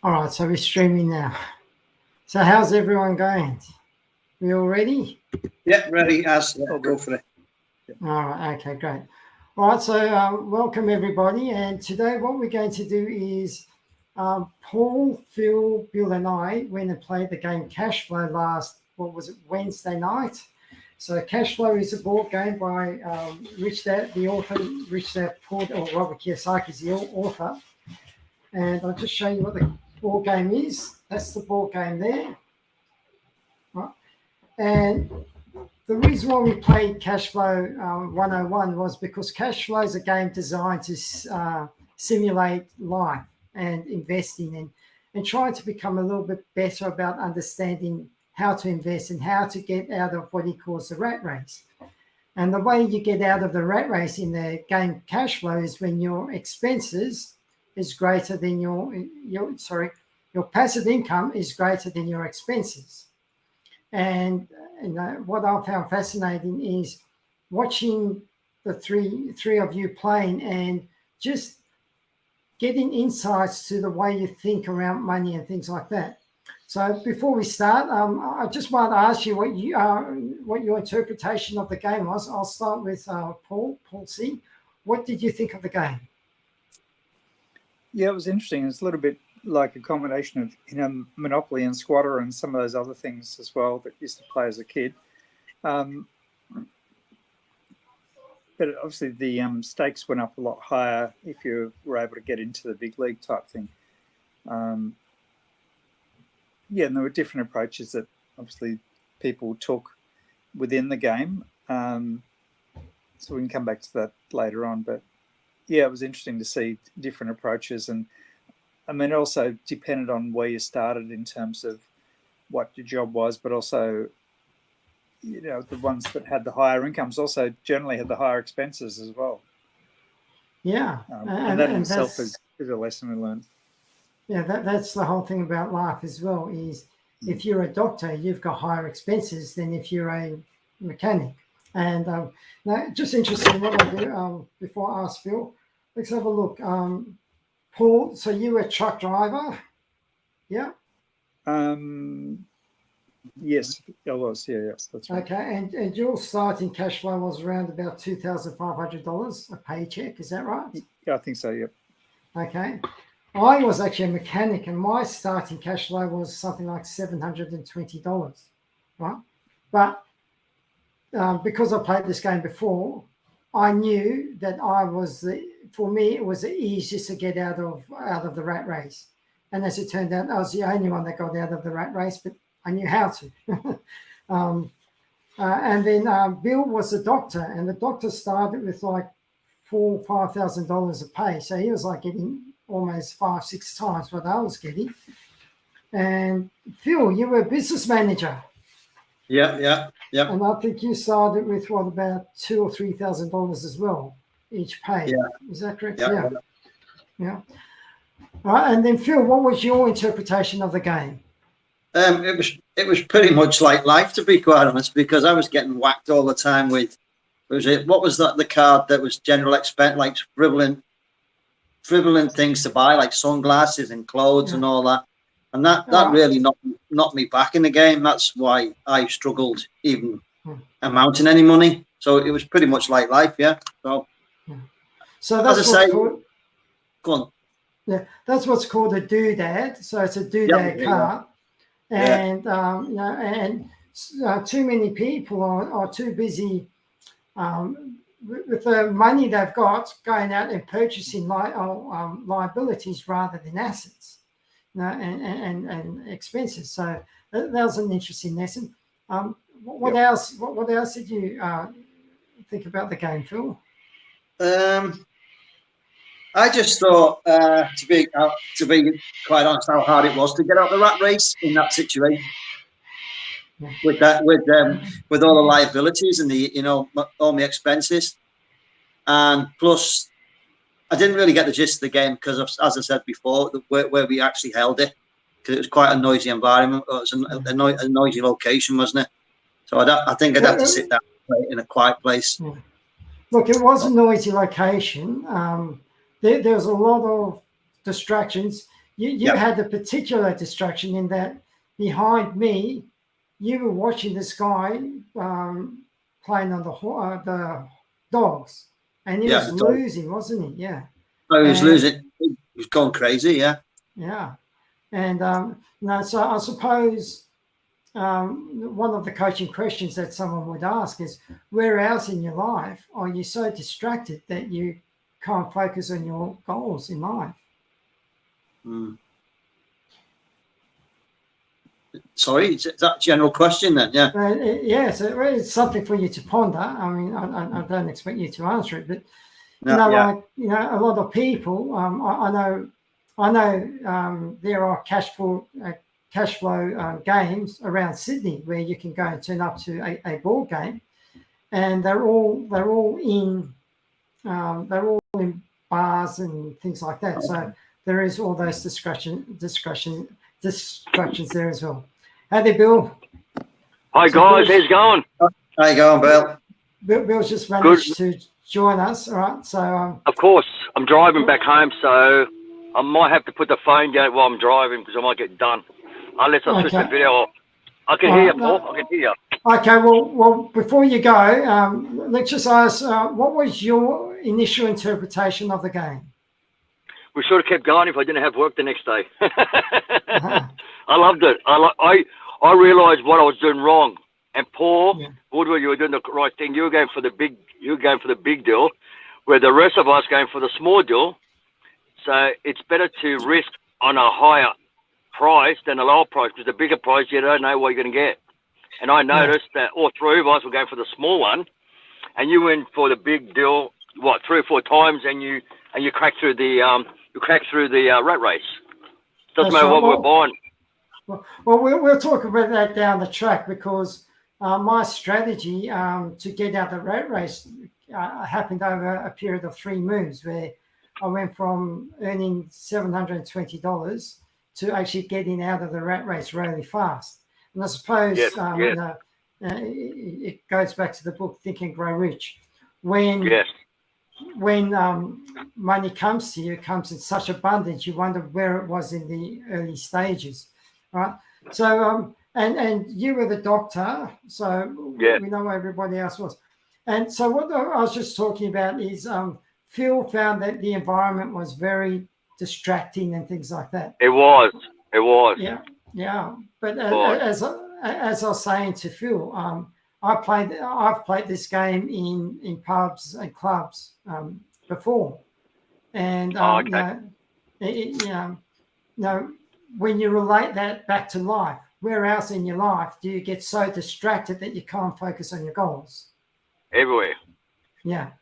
All right, so we're streaming now. So how's everyone going? We all ready? Yeah, ready as. I'll go for it. All right, okay, great. All right, so welcome everybody. And today what we're going to do is Paul, Phil, Bill and I went and played the game Cashflow Wednesday night. So Cashflow is a board game by the author, Rich Dad Poor, or Robert Kiyosaki is the author. And I'll just show you what the board game is. That's the board game there. Right. And the reason why we played Cashflow 101 was because Cashflow is a game designed to simulate life and investing and trying to become a little bit better about understanding how to invest and how to get out of what he calls the rat race. And the way you get out of the rat race in the game Cashflow is when your expenses is greater than your passive income is greater than your expenses. And what I found fascinating is watching the three of you playing and just getting insights to the way you think around money and things like that. So before we start, I just want to ask you what your interpretation of the game was. I'll start with Paul C. What did you think of the game? Yeah, it was interesting. It's a little bit like a combination of Monopoly and Squatter and some of those other things as well that used to play as a kid. But obviously the stakes went up a lot higher if you were able to get into the big league type thing. And there were different approaches that obviously people took within the game. So we can come back to that later on. But yeah, it was interesting to see different approaches. And I mean, it also depended on where you started in terms of what your job was, but also, the ones that had the higher incomes also generally had the higher expenses as well. Yeah. And that in itself is a lesson we learned. Yeah, that's the whole thing about life as well, is if you're a doctor, you've got higher expenses than if you're a mechanic. And now, just interesting what I do before I ask Phil, let's have a look. Paul, so you were a truck driver? Yeah? Yes, I was. Yes, that's right. Okay, and your starting cash flow was around about $2,500 a paycheck, is that right? Yeah, I think so, yep. Okay. I was actually a mechanic, and my starting cash flow was something like $720, right? But because I played this game before, I knew that for me, it was the easiest to get out of the rat race. And as it turned out, I was the only one that got out of the rat race, but I knew how to. And then Bill was a doctor, and the doctor started with like $4,000 or $5,000 a pay. So he was like getting almost 5-6 times what I was getting. And Phil, you were a business manager. Yeah. And I think you started with about $2,000 or $3,000 as well each pay. Yeah. Is that correct? Yeah. All right. And then Phil, what was your interpretation of the game? It was pretty much like life, to be quite honest, because I was getting whacked all the time with what was that, the card that was general expense, like frivolous things to buy, like sunglasses and clothes and all that. And that really knocked me back in the game. That's why I struggled even amounting any money. So it was pretty much like life, yeah. So that's as I say, called, go on. Yeah, that's what's called a doodad. So it's a doodad card. And too many people are too busy with the money they've got going out and purchasing liabilities rather than assets, and expenses. So that was an interesting lesson. What else? What else did you think about the game, Phil? I just thought, to be quite honest, how hard it was to get out the rat race in that situation. Yeah. With all the liabilities and all my expenses, and plus, I didn't really get the gist of the game because, as I said before, where we actually held it, because it was quite a noisy environment. It was a noisy location, wasn't it? So I think I'd have to sit down in a quiet place. Look, it was a noisy location. There was a lot of distractions. you had a particular distraction in that behind me, you were watching this guy playing on the dogs, and he was losing, wasn't he? Yeah. Oh, he was losing. He was going crazy. Yeah. Yeah, and so I suppose one of the coaching questions that someone would ask is, where else in your life are you so distracted that you can't focus on your goals in life? Sorry, is that a general question then? Yeah. Yes, it's something for you to ponder. I mean, I don't expect you to answer it, but No, a lot of people. I know there are Cashflow games around Sydney where you can go and turn up to a board game, and they're all in bars and things like that. So there is all those distractions there as well. Howdy, Bill. Hi, guys. How's it going? How you going, Bill? Bill's just managed to join us. All right. So of course, I'm driving back home, so I might have to put the phone down while I'm driving because I might get done. Unless I switch the video off. I can hear you, Paul. I can hear you. Okay. Well, before you go, let's just ask, what was your initial interpretation of the game? We should have kept going if I didn't have work the next day. I loved it. I realised what I was doing wrong. And Paul, Woodward, you were doing the right thing. You were going for the big deal, where the rest of us going for the small deal. So it's better to risk on a higher price than a lower price, because the bigger price you don't know what you're going to get. And I noticed that all three of us were going for the small one, and you went for the big deal. 3 or 4 times, and you cracked through the rat race. Doesn't matter what we're buying. Well, we'll talk about that down the track, because my strategy to get out the rat race happened over a period of 3 moves, where I went from earning $720 to actually getting out of the rat race really fast. And I suppose it goes back to the book Think and Grow Rich. When money comes to you, it comes in such abundance, you wonder where it was in the early stages, right? So, and you were the doctor, so we know where everybody else was. And so what I was just talking about is Phil found that the environment was very distracting and things like that. It was. Yeah. But as I was saying to Phil, I've played this game in pubs and clubs before, and when you relate that back to life, where else in your life do you get so distracted that you can't focus on your goals? Everywhere. Yeah.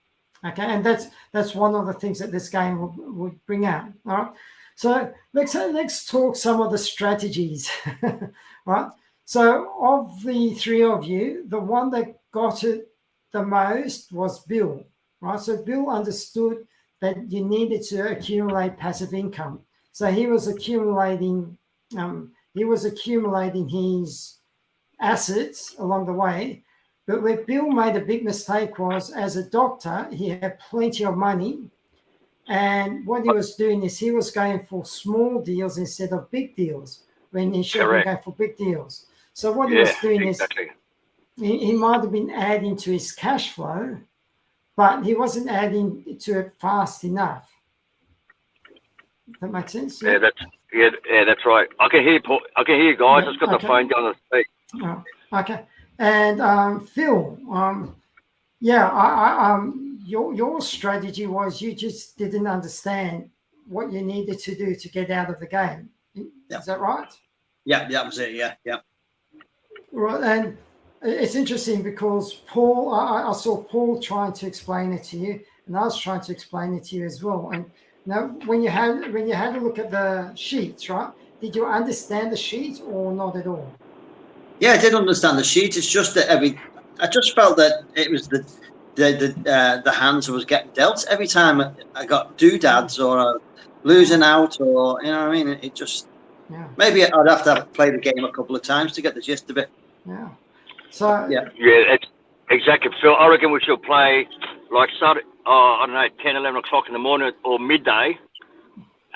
Okay, and that's one of the things that this game would bring out. All right. So let's talk some of the strategies. Right. So of the 3 of you, the one that got it the most was Bill, right? So Bill understood that you needed to accumulate passive income. So he was accumulating his assets along the way. But where Bill made a big mistake was, as a doctor, he had plenty of money. And what he was doing is he was going for small deals instead of big deals, when he should have been going for big deals. So what he was doing is he might have been adding to his cash flow, but he wasn't adding to it fast enough. Does that make sense? Yeah, that's right. I can hear you, Paul. I can hear you guys. Just got the phone down the speak. Oh, okay. And Phil, your strategy was you just didn't understand what you needed to do to get out of the game. Is that right? Yeah, that was it. Yeah. Right, and it's interesting because Paul, I saw Paul trying to explain it to you, and I was trying to explain it to you as well. And now, when you had a look at the sheets, right? Did you understand the sheet or not at all? Yeah, I did understand the sheet. It's just that I just felt that it was the hands I was getting dealt every time I got doodads or losing out, or you know what I mean. It just maybe I'd have to play the game a couple of times to get the gist of it. Yeah. So it's exactly, Phil. I reckon we should play like start. I don't know, 10, 11 o'clock in the morning or midday,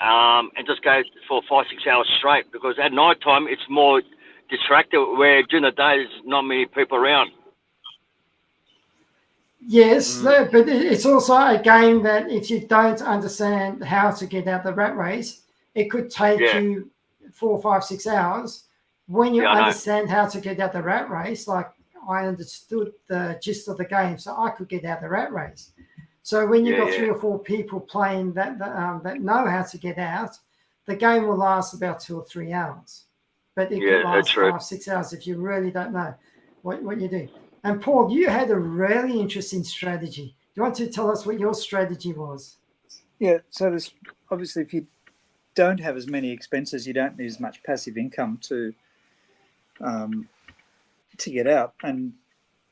and just go for 5-6 hours straight, because at night time it's more distracted, where during the day there's not many people around. Yes, but it's also a game that if you don't understand how to get out the rat race, it could take you 4, 5, 6 hours. When you understand how to get out the rat race, like I understood the gist of the game, so I could get out the rat race. So when you've got 3 or 4 people playing that know how to get out, the game will last about 2 or 3 hours. But it could last 5, 6 hours if you really don't know what you do. And Paul, you had a really interesting strategy. Do you want to tell us what your strategy was? Yeah, so there's obviously, if you don't have as many expenses, you don't need as much passive income to get out. And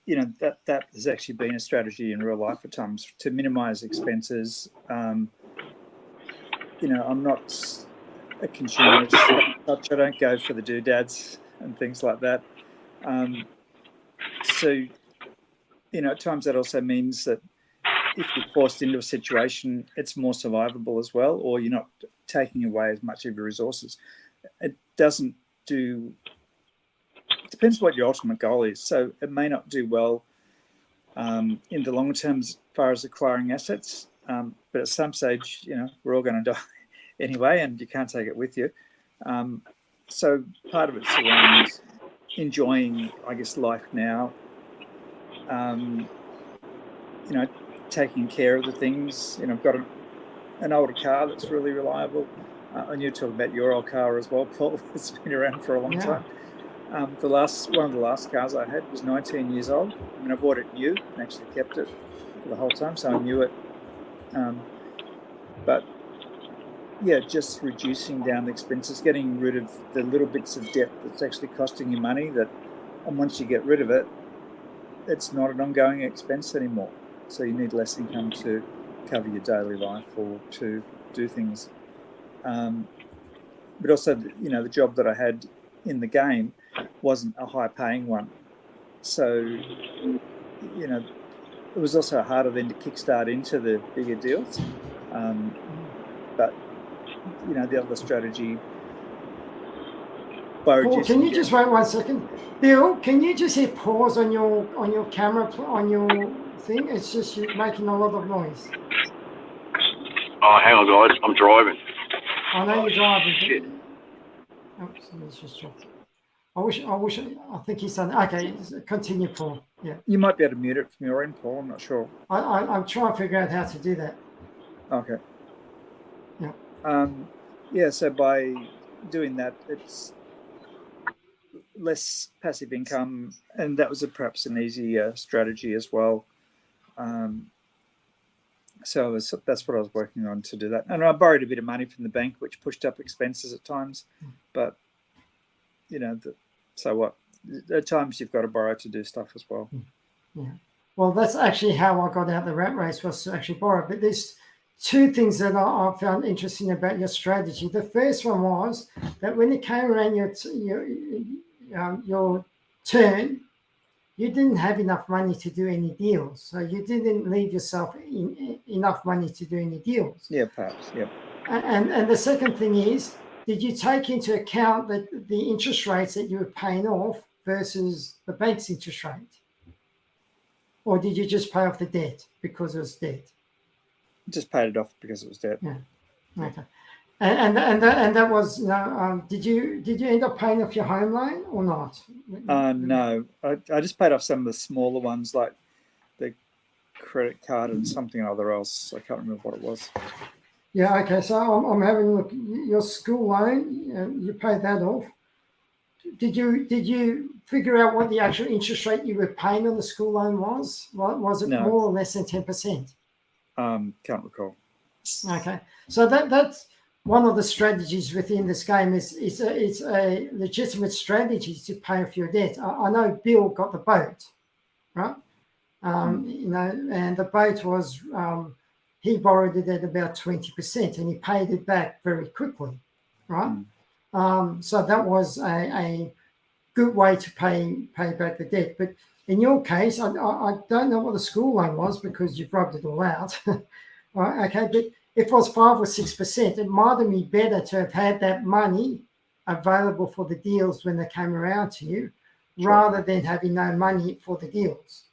you know, that has actually been a strategy in real life at times to minimize expenses. You know, I'm not a consumerist. I don't go for the doodads and things like that. So, you know, at times that also means that if you're forced into a situation, it's more survivable as well, or you're not taking away as much of your resources. It doesn't do... It depends what your ultimate goal is. So it may not do well in the longer term as far as acquiring assets, but at some stage, you know, we're all going to die anyway, and you can't take it with you. So part of it's around enjoying, I guess, life now. You know, taking care of the things. You know, I've got an older car that's really reliable. And you're talking about your old car as well, Paul. It's been around for a long time. One of the last cars I had was 19 years old. I mean, I bought it new and actually kept it for the whole time, so I knew it. But yeah, just reducing down the expenses, getting rid of the little bits of debt that's actually costing you money. And once you get rid of it, it's not an ongoing expense anymore. So you need less income to cover your daily life or to do things. But also, you know, the job that I had in the game wasn't a high-paying one. So, you know, it was also harder then to kickstart into the bigger deals. But, you know, the other strategy... Paul, can you just wait 1 second? Bill, can you just hit pause on your camera, on your thing? It's just you're making a lot of noise. Oh, hang on, guys. I'm driving. I know you're driving. Shit. Oops, let's just drop it. I think he's done. Okay, continue, Paul. Yeah. You might be able to mute it from your end, Paul. I'm not sure. I'm trying to figure out how to do that. Okay. Yeah. Yeah, so by doing that, it's less passive income, and that was perhaps an easier strategy as well. So that's what I was working on to do that. And I borrowed a bit of money from the bank, which pushed up expenses at times. But, you know, so what? At times you've got to borrow to do stuff as well. Yeah. Well, that's actually how I got out the rat race, was to actually borrow. But there's 2 things that I found interesting about your strategy. The first one was that when it came around your turn, you didn't have enough money to do any deals. So you didn't leave yourself enough money to do any deals. Yeah, perhaps, yeah. And the second thing is, did you take into account the interest rates that you were paying off versus the bank's interest rate? Or did you just pay off the debt because it was debt? Just paid it off because it was debt. Yeah. Okay. And that was, you know, did you end up paying off your home loan or not? No, I just paid off some of the smaller ones, like the credit card and something other else. I can't remember what it was. Yeah. Okay. So I'm having a look. Your school loan, you paid that off. Did you figure out what the actual interest rate you were paying on the school loan was? Was it more or less than 10%? Can't recall. Okay. So that's one of the strategies within this game. It's a legitimate strategy to pay off your debt. I know Bill got the boat, right? You know, and the boat was he borrowed it at about 20%, and he paid it back very quickly, right? So that was a good way to pay back the debt. But in your case, I don't know what the school loan was because you've rubbed it all out. Okay, but if it was 5 or 6%, it might have been better to have had that money available for the deals when they came around to you, rather than having no money for the deals.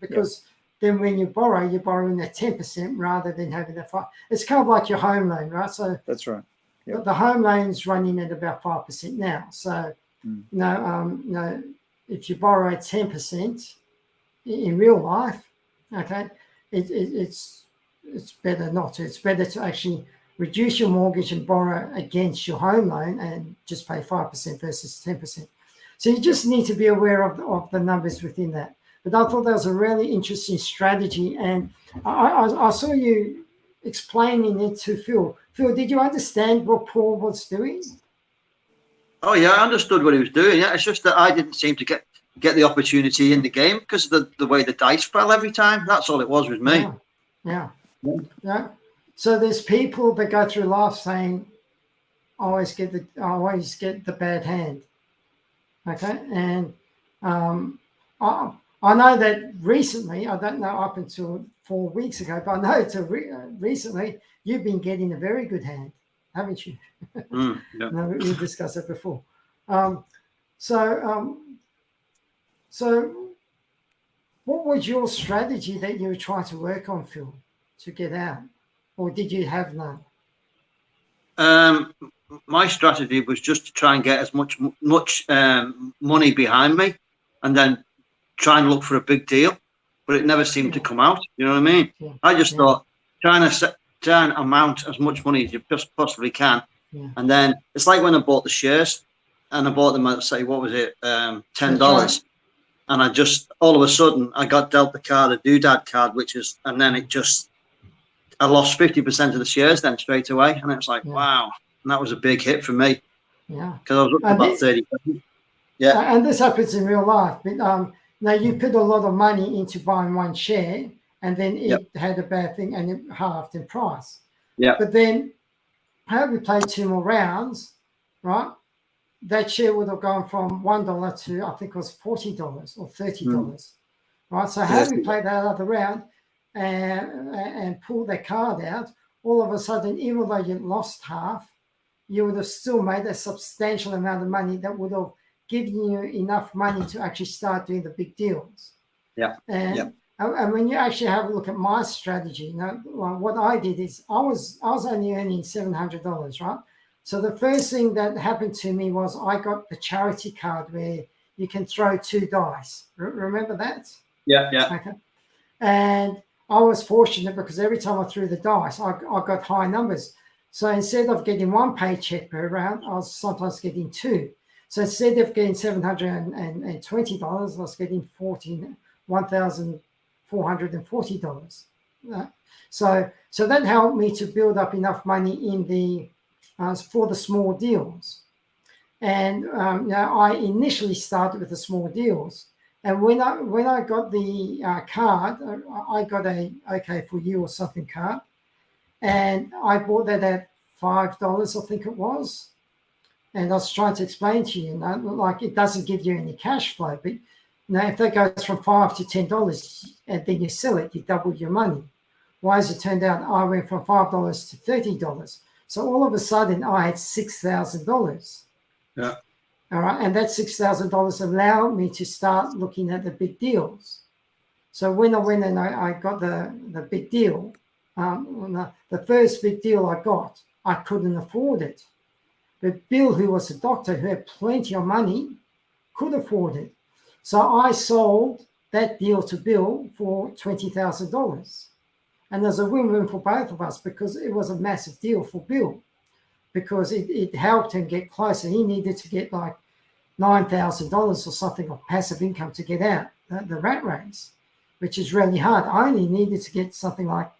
Because then when you borrow, you're borrowing at 10% rather than having that 5. It's kind of like your home loan, right? So that's right. Yep. The home loan's running at about 5% now. So, if you borrow at 10% in real life, okay, it's better not to. It's better to actually reduce your mortgage and borrow against your home loan and just pay 5% versus 10%. So you just need to be aware of the numbers within that. But I thought that was a really interesting strategy, and I saw you explaining it to Phil. Phil, did you understand what Paul was doing? Oh yeah, I understood what he was doing. Yeah, it's just that I didn't seem to get the opportunity in the game because of the way the dice fell every time. That's all it was with me. Yeah. So there's people that go through life saying, I always get the bad hand. Okay, and I know that recently, I don't know up until 4 weeks ago, but I know until recently, you've been getting a very good hand, haven't you? No, we discussed that before. So what was your strategy that you were trying to work on, Phil, to get out? Or did you have none? My strategy was just to try and get as much money behind me, and then try and look for a big deal, but it never seemed to come out. You know what I mean? I just thought trying to amount as much money as you just possibly can, and then it's like when I bought the shares, and I bought them at, say, what was it, $10, and I just all of a sudden I got dealt the card, a doodad card, and then I lost 50% of the shares then straight away, and it was like wow, and that was a big hit for me. Yeah, because I was up to about 30. Yeah, and this happens in real life. But now you put a lot of money into buying one share, and then it had a bad thing, and it halved in price. Yeah. But then, had we played 2 more rounds, right? That share would have gone from $1 to, I think it was $40 or $30, right? So had we played that other round and pulled that card out, all of a sudden, even though you lost half, you would have still made a substantial amount of money that would have given you enough money to actually start doing the big deals. Yeah. And when you actually have a look at my strategy, what I did is I was only earning $700, right? So the first thing that happened to me was I got the charity card where you can throw 2 dice. Remember that? Yeah. Okay. And I was fortunate because every time I threw the dice, I got high numbers. So instead of getting 1 paycheck per round, I was sometimes getting 2. So instead of getting $720, I was getting $1,440. So that helped me to build up enough money in the for the small deals. And I initially started with the small deals. And when I got the card, I got a OK for you or something card. And I bought that at $5, I think it was. And I was trying to explain to you, like it doesn't give you any cash flow. But if that goes from $5 to $10 and then you sell it, you double your money. Well, as it turned out, I went from $5 to $30. So all of a sudden, I had $6,000. Yeah. All right. And that $6,000 allowed me to start looking at the big deals. So when I went and I got the big deal, the first big deal I got, I couldn't afford it. But Bill, who was a doctor who had plenty of money, could afford it. So I sold that deal to Bill for $20,000. And there's a win-win for both of us because it was a massive deal for Bill because it helped him get closer. He needed to get like $9,000 or something of passive income to get out the rat race, which is really hard. I only needed to get something like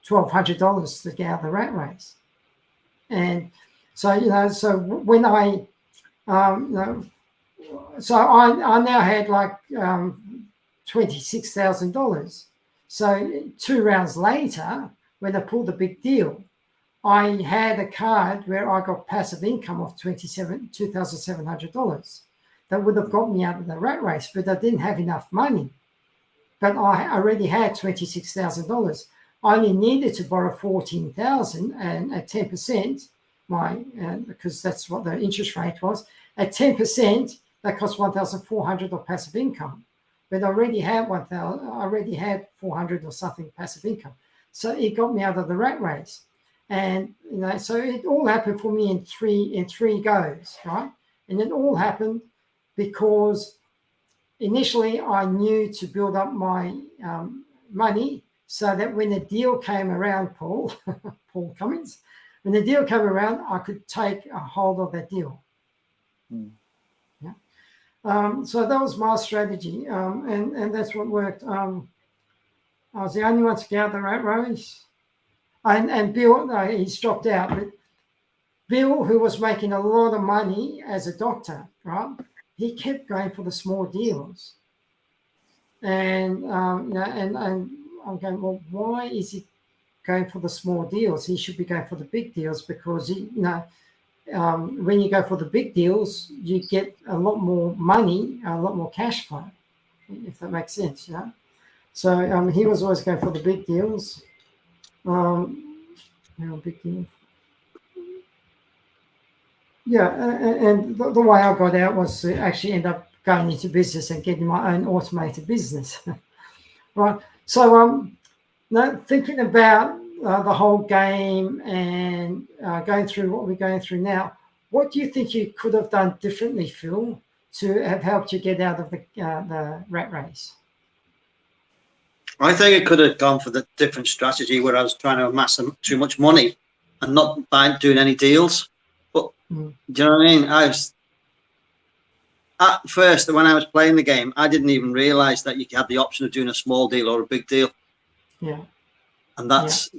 $1,200 to get out the rat race. And so, so when I now had like $26,000. So 2 rounds later, when I pulled the big deal, I had a card where I got passive income of $2,700 that would have got me out of the rat race, but I didn't have enough money. But I already had $26,000. I only needed to borrow 14,000, and at 10%, because that's what the interest rate was. At 10%, that cost 1,400 of passive income. But I already had 1,000. I already had 400 or something passive income, so it got me out of the rat race. And so it all happened for me in three goes, right? And it all happened because initially I knew to build up my money so that when the deal came around, Paul Cummins, when the deal came around, I could take a hold of that deal. Yeah. So that was my strategy, and that's what worked. I was the only one to get out the rat race. And Bill, he's dropped out, but Bill, who was making a lot of money as a doctor, right? He kept going for the small deals. And and I'm going, well, why is he going for the small deals? He should be going for the big deals, because when you go for the big deals, you get a lot more money, a lot more cash flow, if that makes sense, So he was always going for the big deals. Big deal. Yeah, and the way I got out was to actually end up going into business and getting my own automated business, right? So thinking about the whole game and going through what we're going through now, what do you think you could have done differently, Phil, to have helped you get out of the rat race? I think I could have gone for the different strategy where I was trying to amass too much money and not doing any deals. But do you know what I mean? At first, when I was playing the game, I didn't even realize that you had the option of doing a small deal or a big deal. Yeah. And that's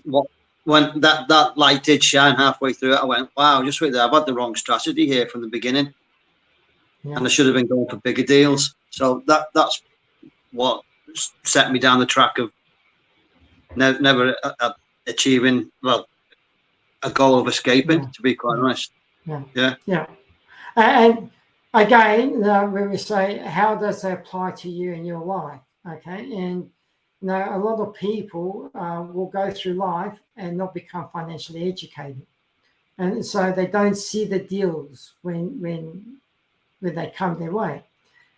when that light did shine halfway through it. I went, wow, just wait there. I've had the wrong strategy here from the beginning. Yeah. And I should have been going for bigger deals. So that's what set me down the track of never achieving, a goal of escaping, to be quite honest. Yeah. And again, when we say, how does that apply to you in your life? Okay. And a lot of people will go through life and not become financially educated. And so they don't see the deals when they come their way.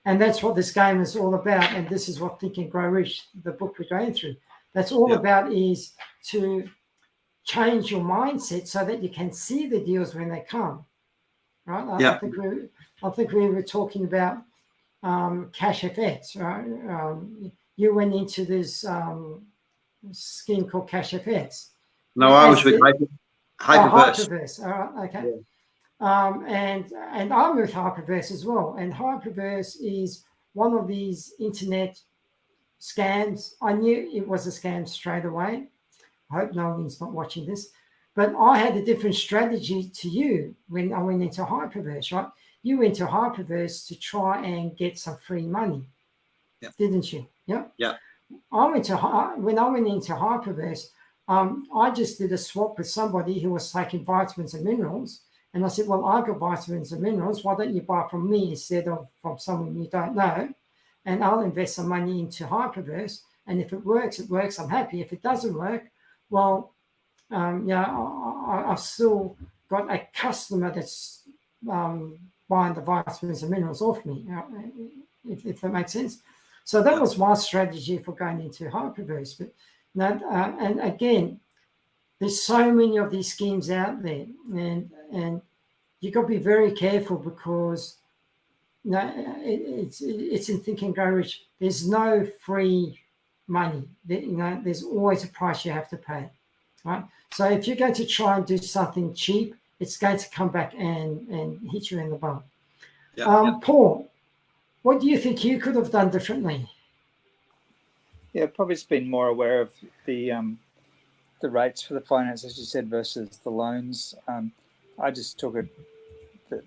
And that's what this game is all about. And this is what Think and Grow Rich, the book we're going through, that's all about, is to change your mindset so that you can see the deals when they come. Right? I think we were talking about Cash FX, right? You went into this scheme called Cash FX. No, I was with Hyperverse. Hyperverse. All right, okay. Yeah. And I'm with Hyperverse as well. And Hyperverse is one of these internet scams. I knew it was a scam straight away. I hope no one's not watching this. But I had a different strategy to you when I went into Hyperverse, right? You went to Hyperverse to try and get some free money, didn't you? Yeah. Yeah. When I went into Hyperverse, I just did a swap with somebody who was taking vitamins and minerals. And I said, well, I got vitamins and minerals. Why don't you buy from me instead of from someone you don't know? And I'll invest some money into Hyperverse. And if it works, it works. I'm happy. If it doesn't work, well, I've still got a customer that's buying the vitamins and minerals off me, if that makes sense. So that was my strategy for going into Hyperverse. But and again, there's so many of these schemes out there, and you've got to be very careful, because it's in Think and Grow Rich. There's no free money. There's always a price you have to pay, right? So if you're going to try and do something cheap, it's going to come back and hit you in the bum. Paul, what do you think you could have done differently? Yeah, probably just been more aware of the rates for the finance, as you said, versus the loans. I just took it that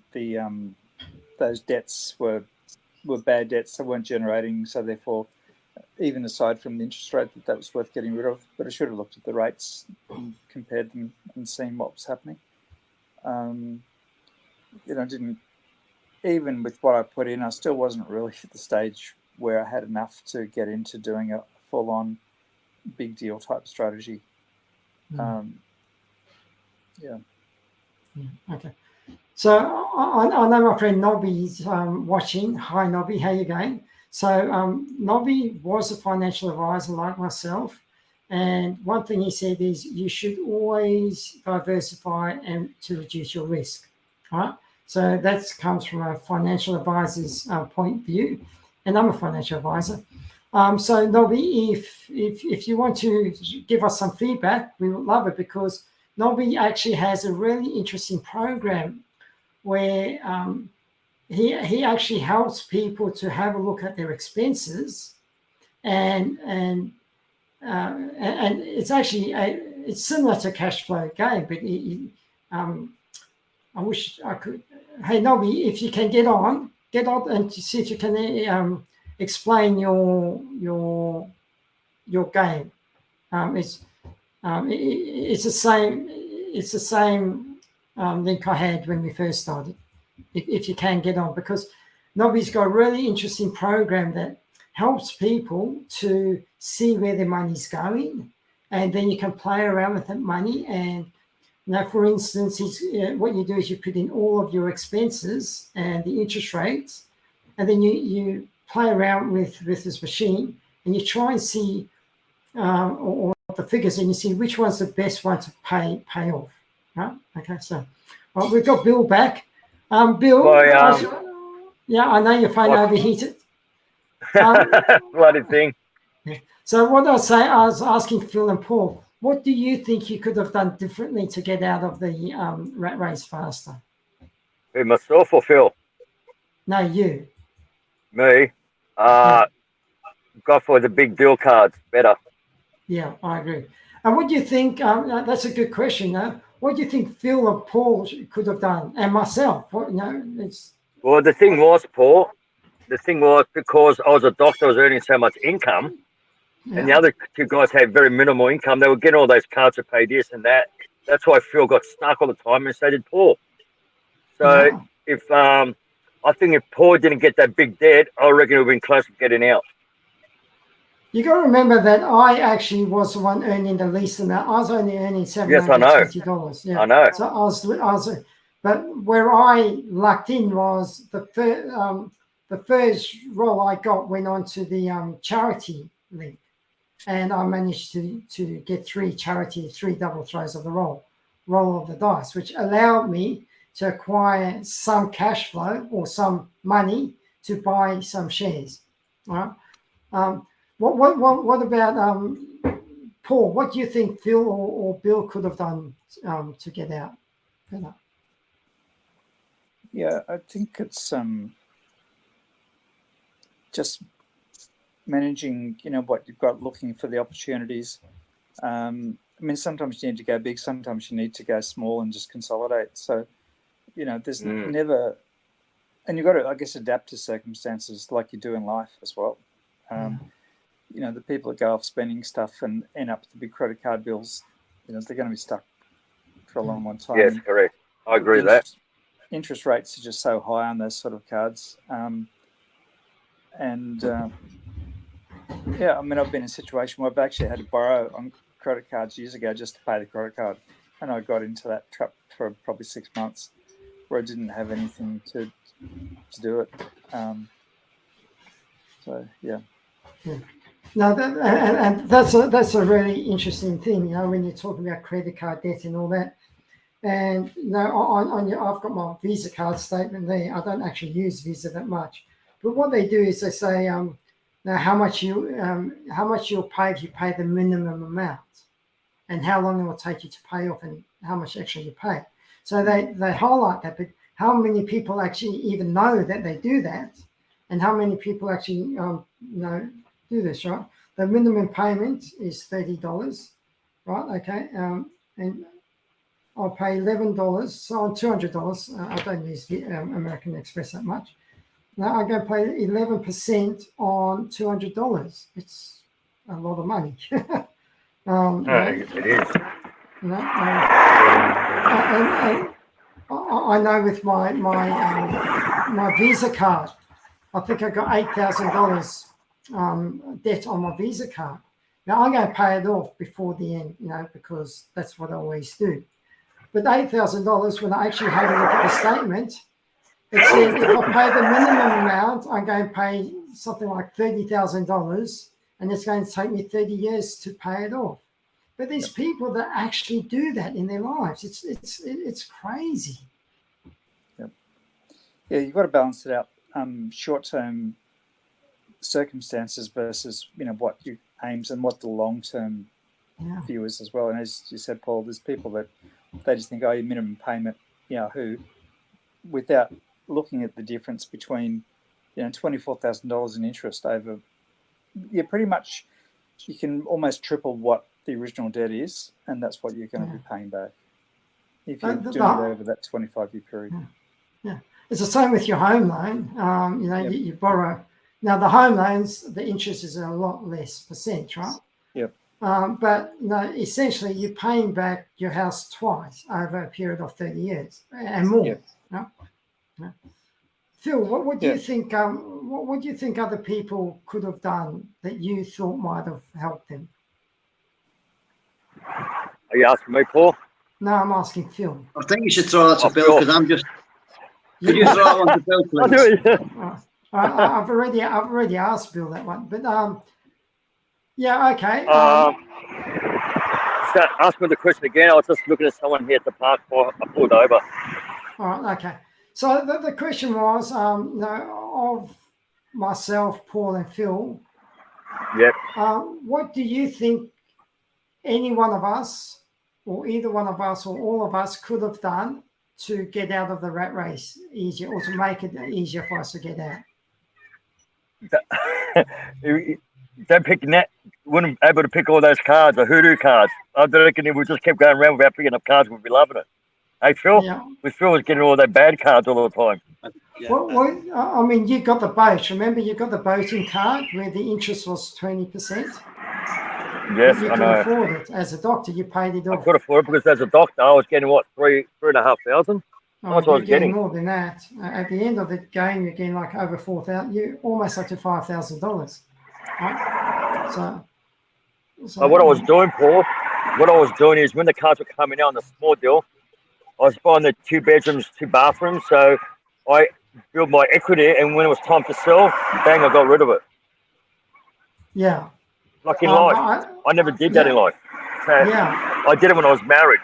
those debts were bad debts that weren't generating, so therefore, even aside from the interest rate, that was worth getting rid of. But I should have looked at the rates and compared them and seen what was happening. Didn't, even with what I put in, I still wasn't really at the stage where I had enough to get into doing a full-on big deal type strategy. Yeah. Okay. So I know my friend Nobby's watching. Hi, Nobby. How you going? So Nobby was a financial advisor like myself. And one thing he said is you should always diversify and to reduce your risk, right? So that comes from a financial advisor's point of view, and I'm a financial advisor. So Nobby, if you want to give us some feedback, we would love it, because Nobby actually has a really interesting program where he actually helps people to have a look at their expenses, and it's actually it's similar to Cashflow game, but I wish I could. Hey Nobby, if you can get on and see if you can explain your game. It's the same link I had when we first started. If you can get on, because Nobby's got a really interesting program that helps people to see where their money's going, and then you can play around with that money. And for instance, what you do is you put in all of your expenses and the interest rates, and then you play around with this machine, and you try and see or the figures, and you see which one's the best one to pay off. Right? Okay, so we've got Bill back. Bill, I know your phone overheated. Bloody thing. Yeah. So what I was asking Phil and Paul, what do you think you could have done differently to get out of the rat race faster? Who, myself or Phil? No, you. Me? Go for the big deal cards. Better. Yeah, I agree. And what do you think? That's a good question. What do you think Phil or Paul could have done, and myself? Well, the thing was, Paul. The thing was, because I was a doctor, I was earning so much income, and the other two guys had very minimal income. They were getting all those cards to pay this and that. That's why Phil got stuck all the time, and so did Paul. So if I think if Paul didn't get that big debt, I reckon it would have been close to getting out. You got to remember that I actually was the one earning the least amount. I was only earning $720. Yes, I know. Yeah. I know. So I was, but where I lucked in was the first role I got went on to the charity league, and I managed to get three double throws of the roll of the dice, which allowed me to acquire some cash flow or some money to buy some shares. All right. What about Paul? What do you think Phil or Bill could have done to get out? Yeah, I think it's just managing, what you've got, looking for the opportunities. I mean, sometimes you need to go big, sometimes you need to go small and just consolidate. So, there's never, and you've got to, I guess, adapt to circumstances like you do in life as well. The people that go off spending stuff and end up with the big credit card bills, they're going to be stuck for a long time. Yes, correct. I agree with that. Interest rates are just so high on those sort of cards. I mean, I've been in a situation where I've actually had to borrow on credit cards years ago just to pay the credit card. And I got into that trap for probably 6 months where I didn't have anything to do it. No, and that's a really interesting thing, when you're talking about credit card debt and all that. And I've got my Visa card statement there. I don't actually use Visa that much, but what they do is they say, now how much you'll pay if you pay the minimum amount, and how long it will take you to pay off, and how much actually you pay. So they highlight that, but how many people actually even know that they do that, and how many people actually do this, right? The minimum payment is $30, right? Okay, and I'll pay $11, so on $200. I don't use American Express that much. Now I'm going to pay 11% on $200. It's a lot of money. It is. I know with my Visa card, I think I got $8,000 debt on my Visa card. Now, I'm going to pay it off before the end, because that's what I always do. But $8,000, when I actually had a look at the statement, it said if I pay the minimum amount, I'm going to pay something like $30,000, and it's going to take me 30 years to pay it off. But there's people that actually do that in their lives. It's crazy. Yep. Yeah, you've got to balance it out. Short-term circumstances versus what your aims and what the long-term view is as well. And as you said, Paul, there's people that they just think, your minimum payment, who, without looking at the difference between $24,000 in interest over, pretty much you can almost triple what the original debt is, and that's what you're going to be paying back if you're doing it over that 25-year period. Yeah, it's the same with your home loan. You borrow. Now, the home loans, the interest is a lot less percent, right? Yep. But essentially, you're paying back your house twice over a period of 30 years and more. Yep. Yeah. Phil, what would you think? What would you think other people could have done that you thought might have helped them? Are you asking me, Paul? No, I'm asking Phil. I think you should throw that to Bill, because I'm just. Could you throw that one to Bill, please? I'll do it. I've already asked Bill that one, but okay. Ask me the question again. I was just looking at someone here at the park before I pulled over. All right, okay. So the question was, of myself, Paul, and Phil. Yep. What do you think any one of us, or either one of us, or all of us could have done to get out of the rat race easier, or to make it easier for us to get out? Don't pick that. Wouldn't be able to pick all those cards, the hoodoo cards. I reckon if we just kept going around without picking up cards, we'd be loving it. Hey, Phil? Yeah. We Phil was getting all those bad cards all the time. Yeah. Well, I mean, you got the boat. Remember, you got the boating card where the interest was 20%. Yes, you I can know. afford it. As a doctor, you paid it off. I could afford it because as a doctor, I was getting what, $3,500. How much I was getting? More than that. At the end of the game, you're getting like over $4,000. You almost up to $5,000. Right? So what I was doing, Paul, is when the cards were coming out on the small deal, I was buying the 2 bedrooms, 2 bathrooms. So I built my equity, and when it was time to sell, bang, I got rid of it. Yeah. Like in life, I never did that in life. So I did it when I was married.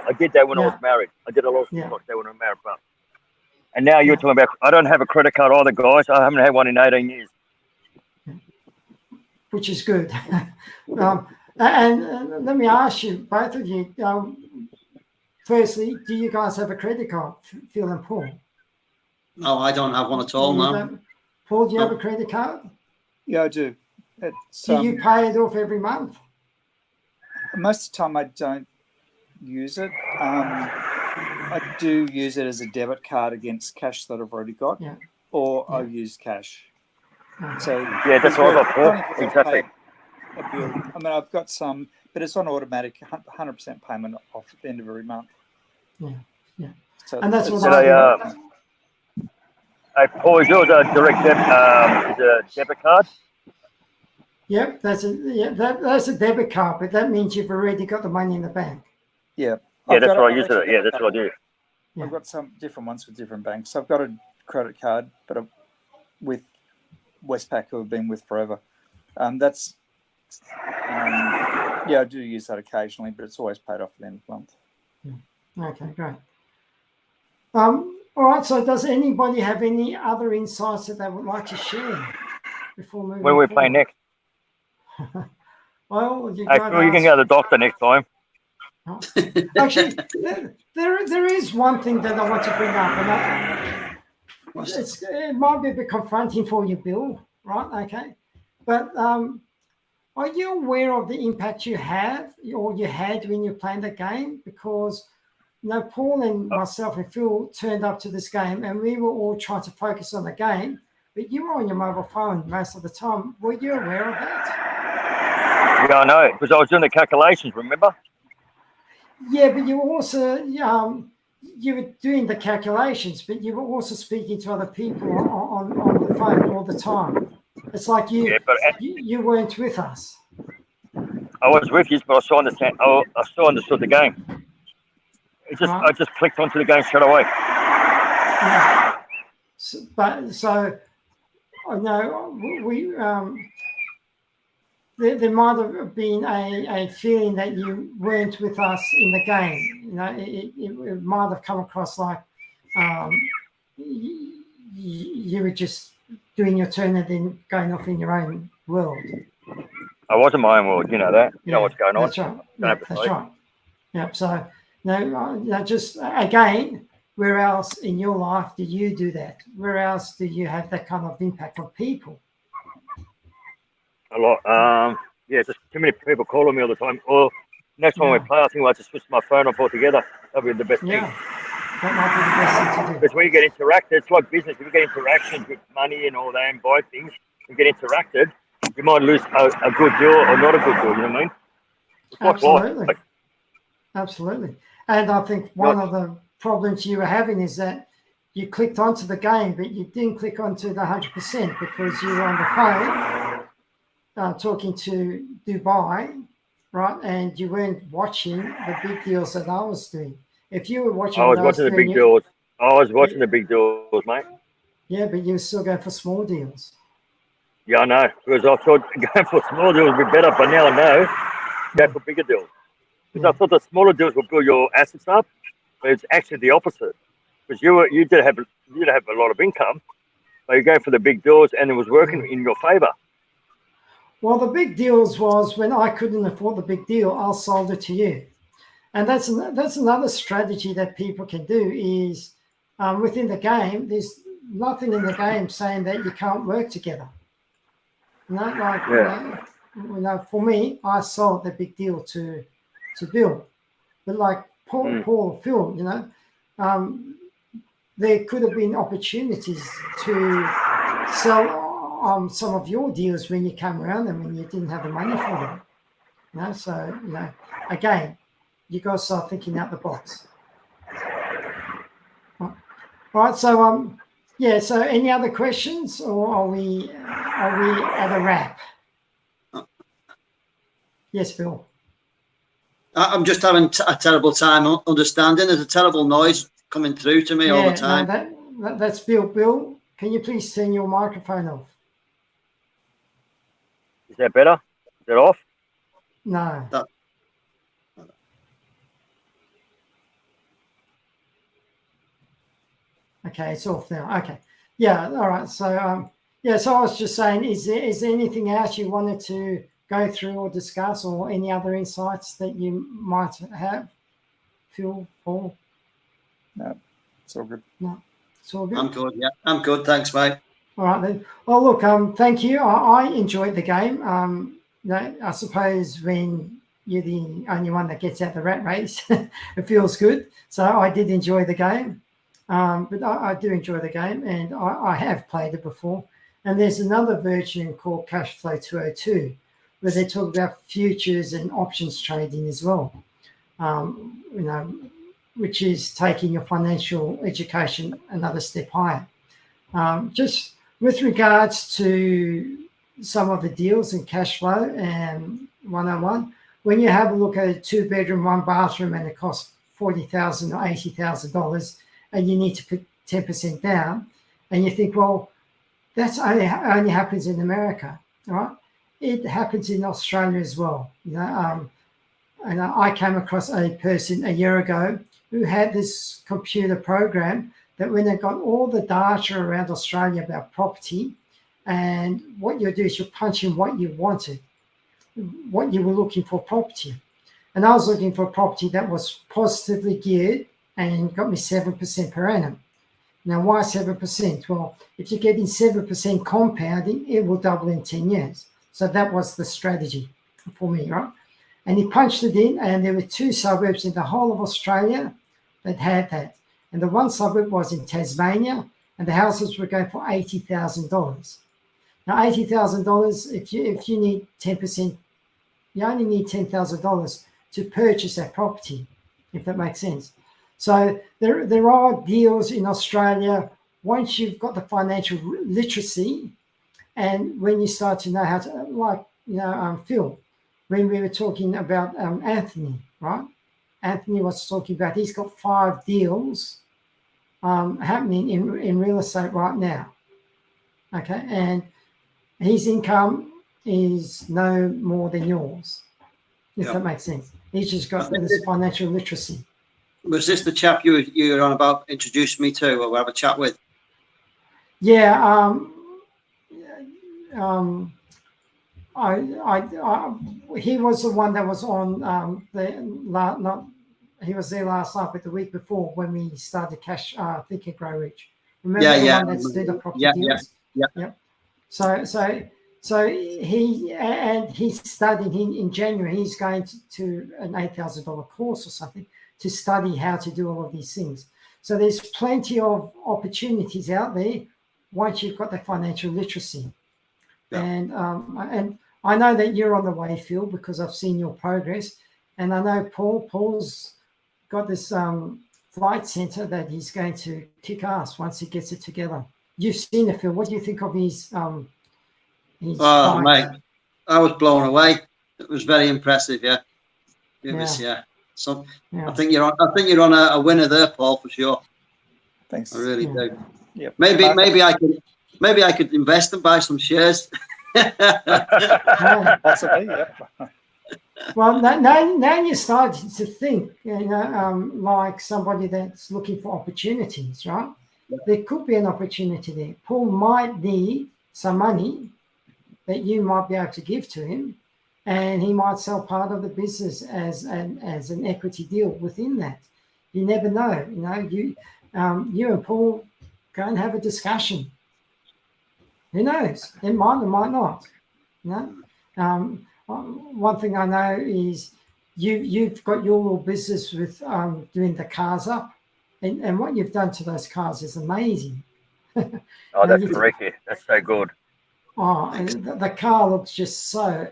I did that when I was married. I did a lot of stuff like that when I was married. And now you're talking about, I don't have a credit card either, guys. I haven't had one in 18 years. Which is good. And let me ask you, both of you, firstly, do you guys have a credit card, Phil and Paul? No, I don't have one at all, no. Paul, do you have a credit card? Yeah, I do. Do you pay it off every month? Most of the time I don't use it. I do use it as a debit card against cash that I've already got, or I use cash. So that's what I got for. Exactly. A bill. I mean, I've got some, but it's on automatic, 100% payment off at the end of every month. Yeah. So and that's what I do. Hey, Paul, is yours a direct debit card? Yep, that's a debit card, but that means you've already got the money in the bank. Yeah. That's what I use it. Yeah, that's what I do. Yeah. I've got some different ones with different banks. I've got a credit card, but with Westpac, who I've been with forever. I do use that occasionally, but it's always paid off at the end of the month. Okay, great. All right, so does anybody have any other insights that they would like to share before moving When we forward? play next? Well, you can go to the doctor next time. Actually, there is one thing that I want to bring up, and it might be a bit confronting for you, Bill, right? Okay. But are you aware of the impact you have or you had when you played the game? Because Paul and myself and Phil turned up to this game and we were all trying to focus on the game, but you were on your mobile phone most of the time. Were you aware of that? Yeah, I know, because I was doing the calculations, remember? Yeah, but you were also you were doing the calculations, but you were also speaking to other people on the phone all the time. It's like you weren't with us. I was with you, but I still understood the game. I just clicked onto the game straight away. Yeah. So I know there might have been a feeling that you weren't with us in the game. You know, it might have come across like you were just doing your turn and then going off in your own world. I was in my own world, you know that. You know what's going on. That's right. Yeah, that's right. Yeah. So just again, where else in your life do you do that? Where else do you have that kind of impact on people? A lot. Just too many people calling me all the time. Or next time we play, I think I'll just switch my phone off altogether. That'll be the best thing. That might be the best thing to do. Because when you get interacted, it's like business. If you get interactions with money and all that and buy things, you get interacted, you might lose a good deal or not a good deal, you know what I mean? It's Absolutely. Like absolutely. And I think one of the problems you were having is that you clicked onto the game, but you didn't click onto the 100% because you were on the phone talking to Dubai, right? And you weren't watching the big deals that I was doing. If you were watching, I was watching the big deals. I was watching the big deals, mate. Yeah, but you were still going for small deals. Yeah, I know. Because I thought going for small deals would be better, but now I know go for bigger deals. Because I thought the smaller deals would build your assets up, but it's actually the opposite. Because you did have a lot of income, but you're going for the big deals, and it was working in your favour. Well, the big deals was when I couldn't afford the big deal, I sold it to you. And that's another strategy that people can do is within the game, there's nothing in the game saying that you can't work together. For me, I sold the big deal to Bill. But like Paul, Phil, there could have been opportunities to sell some of your deals when you came around them and you didn't have the money for them. So again, you got to start thinking out the box. All right. So So any other questions, or are we at a wrap? Yes, Phil. I'm just having a terrible time understanding. There's a terrible noise coming through to me all the time. No, that's Bill. Bill, can you please turn your microphone off? Is that better? Is it off? No. Okay, it's off now. Okay. Yeah, all right. So, so I was just saying, is there anything else you wanted to go through or discuss, or any other insights that you might have? Phil, Paul? No, it's all good. No, it's all good? I'm good, yeah. I'm good, thanks, mate. All right, then. Well, look, thank you. I enjoyed the game. I suppose when you're the only one that gets out the rat race, it feels good. So I did enjoy the game. But I do enjoy the game, and I have played it before. And there's another version called Cashflow 202, where they talk about futures and options trading as well, which is taking your financial education another step higher. Just with regards to some of the deals in Cashflow and 101, when you have a look at a 2-bedroom, 1-bathroom, and it costs $40,000 or $80,000, and you need to put 10% down, and you think, well, that's only happens in America, right? It happens in Australia as well. And I came across a person a year ago who had this computer program that when they got all the data around Australia about property, and what you do is you punch in what you wanted, what you were looking for property. And I was looking for a property that was positively geared and got me 7% per annum. Now, why 7%? Well, if you're getting 7% compounding, it will double in 10 years. So that was the strategy for me, right? And he punched it in, and there were 2 suburbs in the whole of Australia that had that. And the one suburb was in Tasmania, and the houses were going for $80,000. Now, $80,000, if you need 10%, you only need $10,000 to purchase that property, if that makes sense. So there are deals in Australia once you've got the financial literacy, and when you start to know how to, Phil, when we were talking about Anthony, right? Anthony was talking about he's got 5 deals happening in real estate right now. Okay, and his income is no more than yours, if that makes sense. He's just got this financial literacy. Was this the chap you were on about introducing me to, or have a chat with? Yeah, he was the one that was on he was there last night, but the week before when we started Think and Grow Rich. Remember the one that's did the property deals? Yeah. So he's studying in January. He's going to an $8,000 course or something to study how to do all of these things. So there's plenty of opportunities out there once you've got the financial literacy. Yeah. And I know that you're on the way, Phil, because I've seen your progress. And I know Paul's got this flight center that he's going to kick ass once he gets it together. You've seen it, Phil. What do you think of his oh, mate, I was blown away. It was very impressive. Yeah, it was. Yeah. So I think you're on a winner there, Paul, for sure. Thanks. I really do. Yep. Maybe I could invest and buy some shares. Possibly. Yep. Well, now you're starting to think, like somebody that's looking for opportunities, right? Yeah. There could be an opportunity there. Paul might need some money that you might be able to give to him, and he might sell part of the business as an equity deal within that. You never know. You and Paul go and have a discussion. Who knows? It might or might not. One thing I know is you've got your little business with doing the cars up, and what you've done to those cars is amazing. Oh, that's terrific. That's so good. Oh, and the car looks just so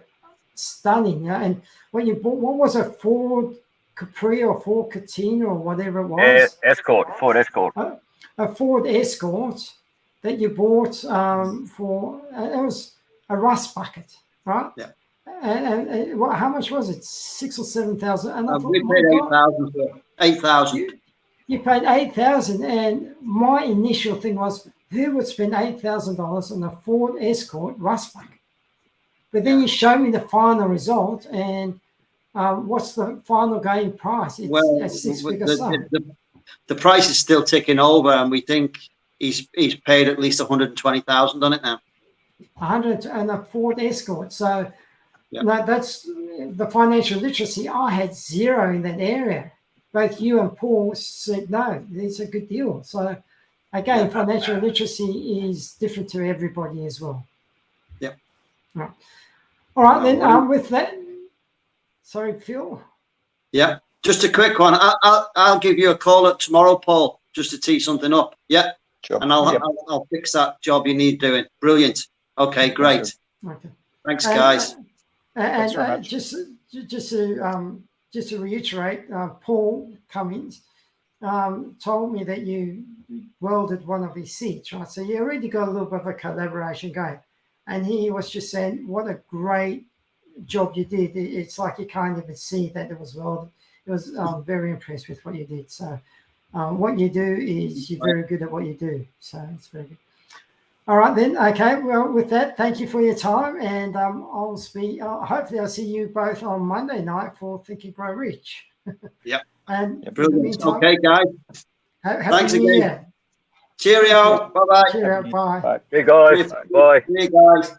stunning. And when you bought, what was it, Ford Capri or Ford Cortina or whatever it was? Ford Escort. A Ford Escort that you bought for, it was a rust bucket, right? Yeah. And how much was it? 6,000 or 7,000. And I thought, we paid 8,000 for 8,000. You paid 8,000, and my initial thing was, who would spend $8,000 on a Ford Escort rust bucket? But then you show me the final result, and what's the final going price? It's a six-figure sum. The price is still ticking over, and we think he's paid at least 120,000 on it now. 100 and a Ford Escort. So no, that's the financial literacy. I had zero in that area. Both you and Paul said no, it's a good deal. So again, financial literacy is different to everybody as well. Yeah. Right. All right, then with that, sorry, Phil. Yeah, just a quick one. I'll give you a call tomorrow, Paul, just to tee something up. Yeah, sure. And I'll fix that job you need doing. Brilliant. Okay, great. Okay. Thanks, guys. And just to reiterate, Paul Cummins told me that you welded one of his seats, right? So you already got a little bit of a collaboration going. And he was just saying, what a great job you did. It's like you can't even see that it was welded. It was very impressed with what you did. So what you do is you're very good at what you do. So it's very good. All right, then. Okay. Well, with that, thank you for your time. And hopefully I'll see you both on Monday night for Think and Grow Rich. Yep. And brilliant. Meantime, okay, guys. Thanks again. Year. Cheerio. Bye-bye. Cheerio. Bye. Hey, guys. Bye. See you guys.